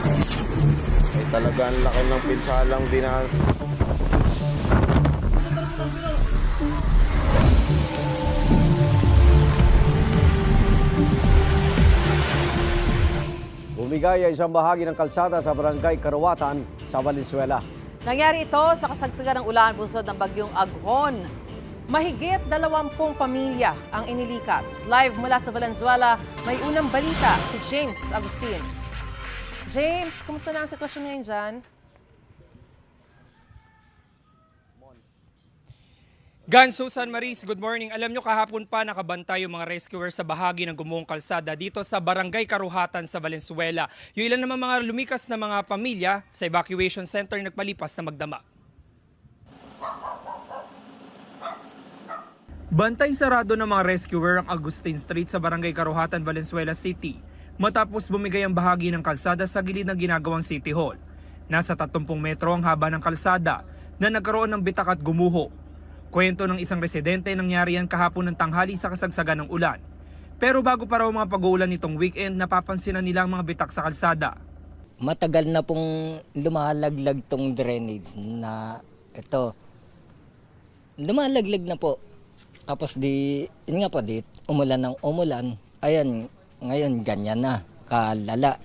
Ay talaga ang laki ng pinsalang dinan. Bumigay ang isang bahagi ng kalsada sa barangay Karawatan sa Valenzuela. Nangyari ito sa kasagsagan ng ulan bunsod ng bagyong Aghon. Mahigit 20 pamilya ang inilikas. Live mula sa Valenzuela, may unang balita si James Agustin. James, kumusta na ang sitwasyon ngayon dyan? Gan Susan Maris, good morning. Alam nyo kahapon pa nakabantay yung mga rescuer sa bahagi ng gumuhong kalsada dito sa Barangay Karuhatan sa Valenzuela. Yung ilan naman mga lumikas na mga pamilya sa evacuation center nagpalipas na magdama. Bantay sarado ng mga rescuer ang Agustin Street sa Barangay Karuhatan, Valenzuela City matapos bumigay ang bahagi ng kalsada sa gilid ng ginagawang City Hall. Nasa 30 metro ang haba ng kalsada na nagkaroon ng bitak at gumuho. Kwento ng isang residente, nangyari yan kahapon ng tanghali sa kasagsagan ng ulan. Pero bago pa raw mga pag-uulan nitong weekend, napapansin na nila ang mga bitak sa kalsada. Matagal na pong lumalaglag tong drainage na ito. Lumalaglag na po. Tapos yun nga po, umulan ng umulan. Ayan, ngayon ganyan na, kalala.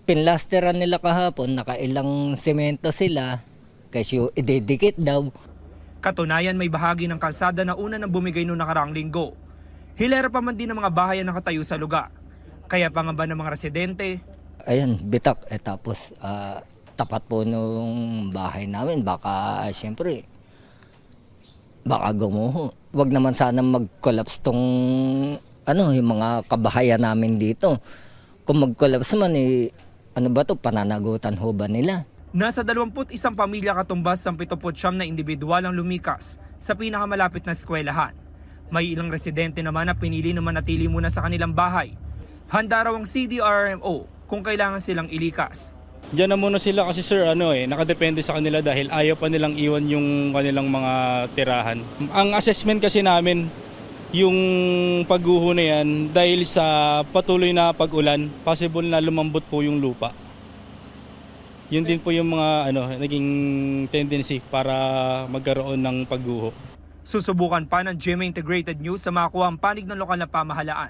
Pinlasteran nila kahapon, nakailang semento sila kasi ididikit daw. Katunayan may bahagi ng kalsada na una nang bumigay noong nakaraang linggo. Hilera pa man din ng mga bahay na nakatayo sa lugar. Kaya pangamba ng mga residente. Ayan, bitak. Tapos tapat po nung bahay namin. Baka siyempre, baka gumuho. Wag naman sana mag-collapse tong yung mga kabahayan namin dito. Kung mag-collapse man, ano ba to, pananagutan ho ba nila? Nasa 21 pamilya katumbas ng 79 na individual ang lumikas sa pinakamalapit na eskwelahan. May ilang residente naman na pinili na manatili muna sa kanilang bahay. Handa raw ang CDRMO kung kailangan silang ilikas. Diyan na muna sila kasi sir, nakadepende sa kanila dahil ayaw pa nilang iwan yung kanilang mga tirahan. Ang assessment kasi namin, yung pagguho na yan, dahil sa patuloy na pag-ulan, possible na lumambot po yung lupa. Yun din po yung mga naging tendency para magkaroon ng pagguho. Susubukan pa ng GMA Integrated News sa makuha ang panig ng lokal na pamahalaan.